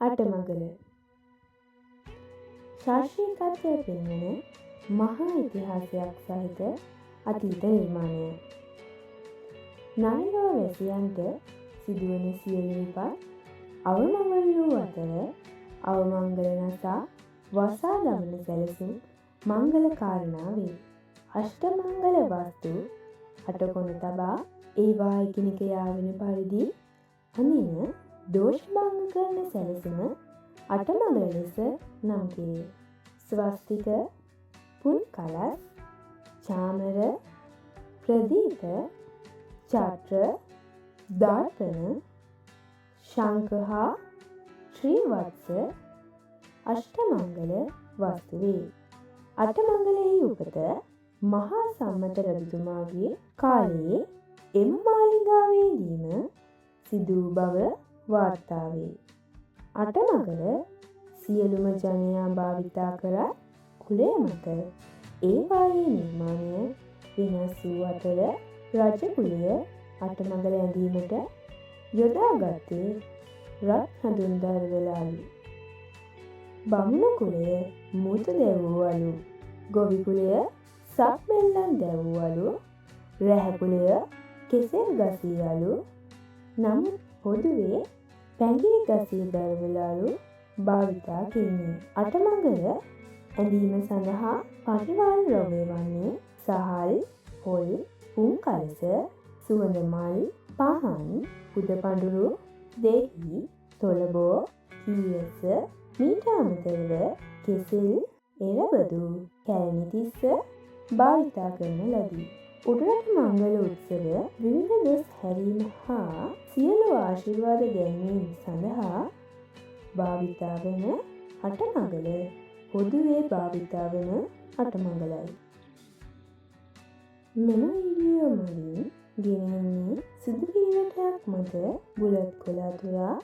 අටමඟල ශාස්ත්‍රීයත්වය පෙන්වන මහා ඉතිහාසයක් සහිත අතීත නිර්මාණය. නයිරෝ වැසියන්ට සිදුවන සියලු විපත් අවමංගල වූ අතර අවමංගල නසා වසා දමන සැලසුම් මංගල කාරණා වේ. අෂ්ටමංගල වස්තු අටකොන තබා ඒවා එකිනෙක යාවෙන පරිදි අඳින දෝෂභංග කරන සැලසුම අටමඟල ලෙස නම් වේ. ස්වස්තික, පුන් කලස්, චාමර, ප්‍රදීප, චත්‍ර, දාර්පණ, ශංඛ හා ශ්‍රීවත්ස අෂ්ටමංගල වස්තු වේ. අටමංගලෙහි උපත මහා සම්මත රජතුමාගේ කාලයේ එම මාලිගාවේදීම සිදු බව වාර්තා වේ. අටමඟල සියලුම ජනයා භාවිතා කර කුලය මත ඒවායේ නිර්මාණය වෙනස් වූ අතර රජ කුලය අටමඟල ඇඳීමට යොදාගත්තේ රත් හඳුන් දරවලාලු. බමුණු කුලය මුතු දැවූවලු. ගොවි කුලය සක්මෙල්ලන් දැවූවලු. රැහැ කුලය කෙසෙල් ගසීයලු. නමුත් පොදුවේ පැඟිරි ගසී දරවලාලු භාවිතා කෙරෙන්නේ. අටමඟල ඇඳීම සඳහා පරිවාර ද්‍රව්‍ය වන්නේ සහල්, පොල්, පුන් කලස, සුවඳ මල්, පහන්, පුද පඬුරු, දෙහි, තොලබෝ, කීයස, මීට අමතරව කෙසෙල්, එළවදු, කැලණි තිස්ස භාවිතා කරන ලදී. උඩරට මංගල උත්සව විවිධ දොස් හැරීම හා සියලු ආශිර්වාද ගැනීම සඳහා භාවිතා වන අටමඟල පොදුවේ භාවිතා වන අටමඟලයි. මෙම වීඩියෝ මගින් ගෙනෙන්නේ සිදු පිළිවෙතක් මත බුලත් කොළ අතුරා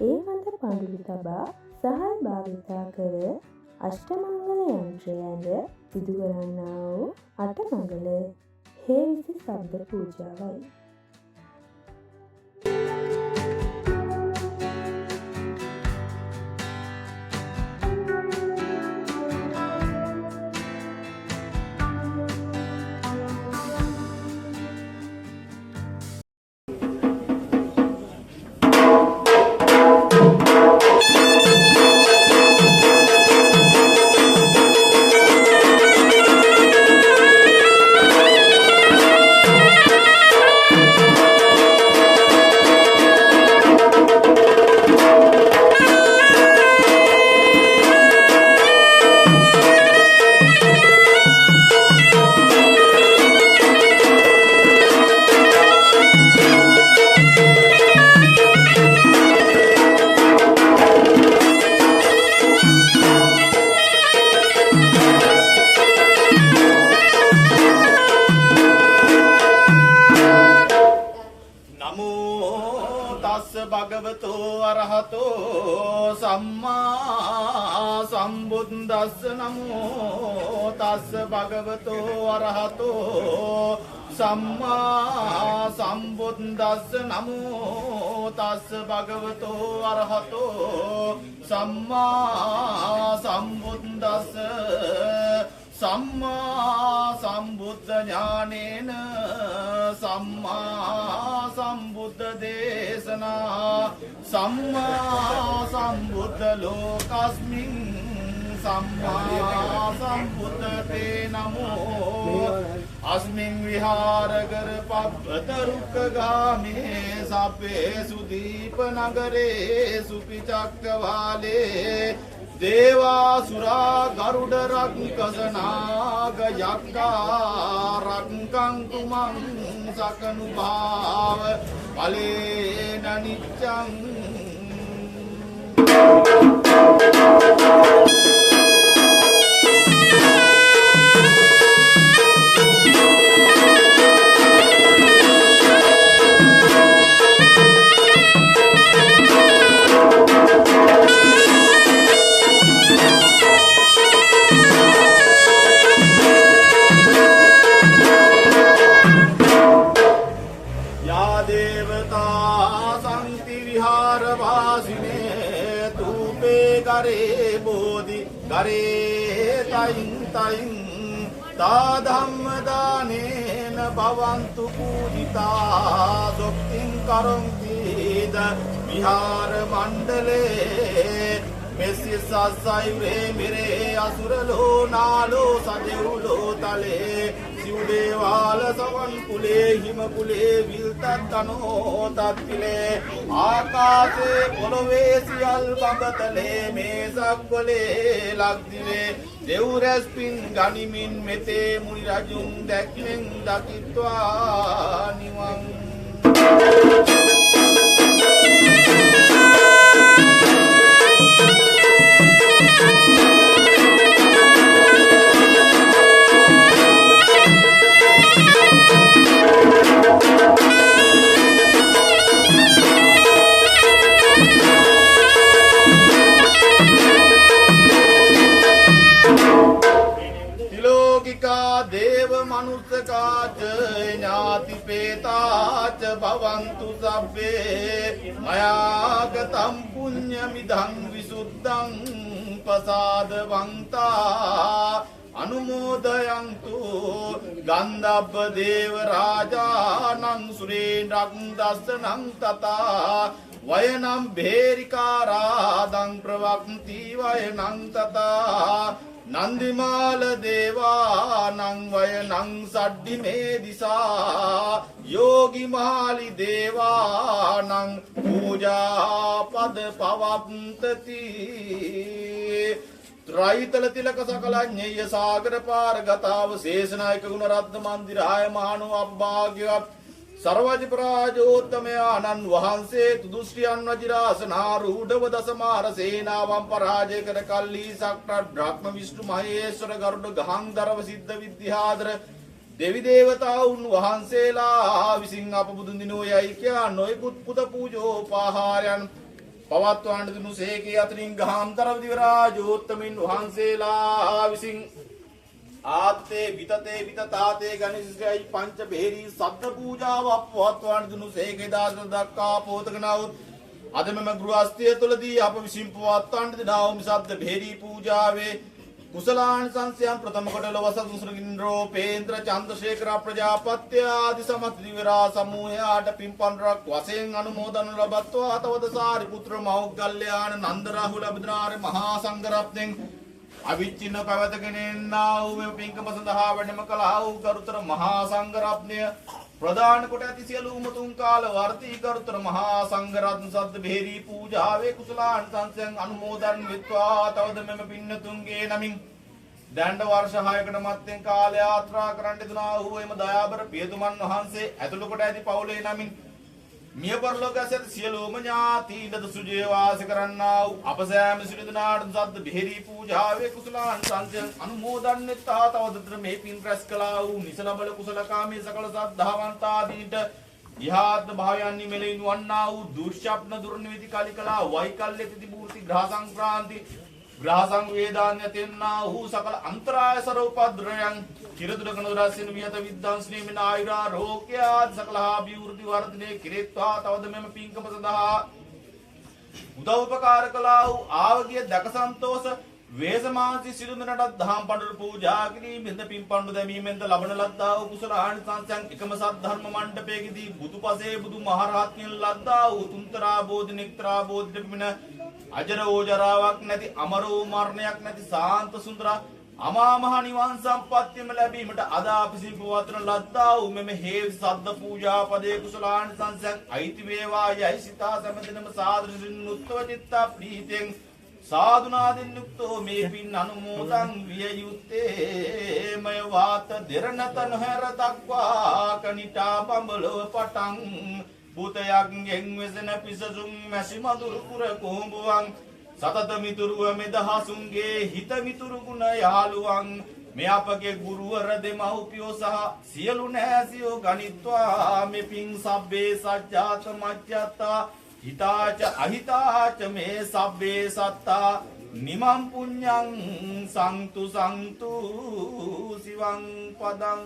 ඒ මත පඳුරු තබා සහල් භාවිතා කර අෂ්ටමංගල යන්ත්‍රය ඇඳ සිදු කරන්නා වූ අටමඟල හේවිසි ශබ්ද පූජාවයි. භගවතෝ අරහතෝ සම්මා සම්බුද්දස්ස. නමෝ තස්ස භගවතෝ අරහතෝ සම්මා සම්බුද්දස්ස. නමෝ තස්ස භගවතෝ අරහතෝ සම්මා සම්බුද්දස්ස. සම්මා සම්බුද්ධ ඥානේන සම්මා සම්බුද්ධ දේශනා සම්මා සම්බුද්ධ ලෝකස්මින් සම්මා සම්බුද්ධ තේ නමෝ. අස්මින් විහාරකර පබ්බත රුක්ඛගාමේ සබ්බේ සුදීප නගරේ සුපිචක්කවාලේ දේවාසුරා ගරුඩ රක්කස නාග යක්ඛා රක්ඛන්තු මං සකනු භාව ඵලේන නිච්ඡං. වේ ගරේ බෝධි ගරේ තයින් තයින් තා ධම්මදානේන භවන්තු පූජිතා සොක්තින් කරොන්තිද විහාර මණ්ඩලේ මෙසි සස්සයිරේ මෙරේ අසුරලෝ නාලෝ සදෙව්ලෝ තලේ සිව්දේවාල සවන් කුලේ හිම කුලේ විල්තත් තනෝ තත්තිලේ ආකාසේ පොළොවේ සියල් බඹතලේ මේ සක්වලේ ලක්දිවේ දෙව්රැස්පින් ගනිමින් මෙතේ මුනි රජුන් දැක්මෙන් දකිත්වා නිවන් දේව මනුස්සකාච ඥාති පේතාච භවන්තු සබ්බේ මයාගතම් පුඤ්ඤමිදං විසුද්ධං පසාදවන්තා අනුමෝදයන්තු ගන්ධබ්බ දේව රාජානං සුරේන්ද්‍රං දස්සනං තතා වයනම් බේරිකාරාදං ප්‍රවක්ති වයනං තතා නන්දිමාල දේවානං වයනං සඩ්ඩි මේ දිසා යෝගි මහලි දේවානං පූජා පද පවත්තති ත්‍රයිතල තිලක සකලඤ්ඤය සාගර පාරගතාව ශේෂනායක ගුණ රත්න මන්දිරාය මහණෝ අභාග්‍යවත් සර්වජ පරාජෝත්තමයාණන් වහන්සේ තුදුස්ත්‍රියන් වජිරාසනාරූಢව දසමාර සේනාවන් පරාජය කර කල්ලි සක්‍ර බ්‍රහ්ම විෂ්ණු මහේශ්වර ගරුඩ ගහංදරව සිද්ධ විද්‍යාදර දෙවි දේවතාවුන් වහන්සේලා විසින් අප බුදුන් දිනෝ යයි කියා නොයෙකුත් පුද පූජෝපහාරයන් පවත්වන්න දුනු සේකේ අතරින් ගහංදරව දිවරාජෝත්තමින් වහන්සේලා විසින් ආත්තේ විතතේ විතතාතේ ගණිසයි පංච බේරී සද්ද පූජාව අපවත්වන දුනු සේකේ දාස දක්වා පොතකනවුත් අද මෙම ගෘහස්තිය තුලදී අප විසින් පවත්වන දිනාවම සද්ද බේරී පූජාවේ කුසලාන් සංසයන් ප්‍රථම කොට ලවස දුසුරගින් රෝපේන්ද්‍ර චන්ද්‍රශේඛර ප්‍රජාපත්‍ය ආදි සමත් දිවරා සමූහයාට පින්පන්රක් වශයෙන් අනුමෝදන් ලබත්වා තවද සාරිපුත්‍ර මෞග්ගල්‍යාන නන්ද රාහුල අබිදනාර මහා සංඝරත්නයන් අවිච්ඡින්න පැවතගෙන එන්නා වූ මේ පින්කම සඳහා වැඩම කළා වූ කරුතර මහා සංඝරත්නය ප්‍රදාන කොට ඇති සියලු උතුම් කාල වර්ති කරුතර මහා සංඝරත්න සද්ද බෙහෙරි පූජාවේ කුසලාන් සංසයන් අනුමෝදන් වෙත්වා තවද මෙම පින්නතුන්ගේ නමින් දණ්ඩ වර්ෂ 6කට මත්තෙන් කාල යාත්‍රා කරන්න දුනා වූ එම දයාබර පියතුමන් වහන්සේ ඇතුළු කොට ඇති පවුලේ නමින් මිය පරලෝක ඇසෙත් සියලුම ඥාතීන්ද සුජේ වාස කරන්නා වූ අප සෑම සිළු දනාට සද්ද බෙහෙරි පූජාවේ කුසලාන් සංසයන් අනුමෝදන් වෙත්වා තවද මේ පින් රැස් කළා වූ නිසලබල කුසලකාමී සකල සද්ධාවන්තාදීන්ට ඉහාත් භාවයන් නිමෙලින් වන්නා වූ දුර්ශප්න දුර්නිවිති කලිකලා වෛකල්‍ය ප්‍රතිපූර්ති ග්‍රහ සංක්‍රාන්ති ග්‍රහ සංවේදාන්‍ය තෙන්නා වූ සකල අන්තරාය සරෝපද්‍රයන් චිරදුරකන රසින විහත විද්වාංශනී මින ආයුරා රෝග්‍යාද සකලහා විවෘති වර්ධනයේ කිරෙත්වා තවද මෙම පින්කම සඳහා උදව් උපකාර කළා වූ ආවගිය දක සන්තෝෂ වේසමාංශි සිළුමනට දහම් පඬුරු පූජා කිරීමෙන්ද පින් පඬු දැමීමෙන්ද ලබන ලද්දා වූ කුසල ආනිසංසයන් එකම සද්ධර්ම මණ්ඩපයේදී බුදුපසේ බුදු මහරහත්න් ලද්දා වූ තුන්තරා බෝධි නෙක්තරා බෝධි පිමින අජර ඕජරාවක් නැති අමර වූ මරණයක් නැති සාන්ත සුන්දර අමා මහ නිවන් සම්පත්තියම ලැබීමට අද අපි සිපවතන ලද්දා වූ මෙම හේවි සද්ද පූජා පදේ කුසලාන් සංසයන් අයිති වේවා යයි සිතා සමදිනම සාදරින් උත්තර චිත්ත ප්‍රීතියෙන් සාදුනාදින් යුක්තෝ මේ පින් අනුමෝදන් විය යුත්තේ මය වාත දෙරණත නොහැර දක්වා කනිටා බඹලව පටන් පුතයන්ගෙන් වෙසෙන පිසසුම් මැසි මදුරු කුර කොඹුවන් සතත මිතුරුව මෙදහසුන්ගේ හිත මිතුරු ගුණ යාළුවන් මේ අපගේ ගුරුවර දෙමව්පියෝ සහ සියලු නැසියෝ ගනිත්වා මේ පින් සබ්බේ සජ්ජාත මජ්ජත්තා හිතාච අහිතාච මේ සබ්බේ සත්තා නිමම් පුඤ්ඤං සන්තු සන්තු සිවං පදං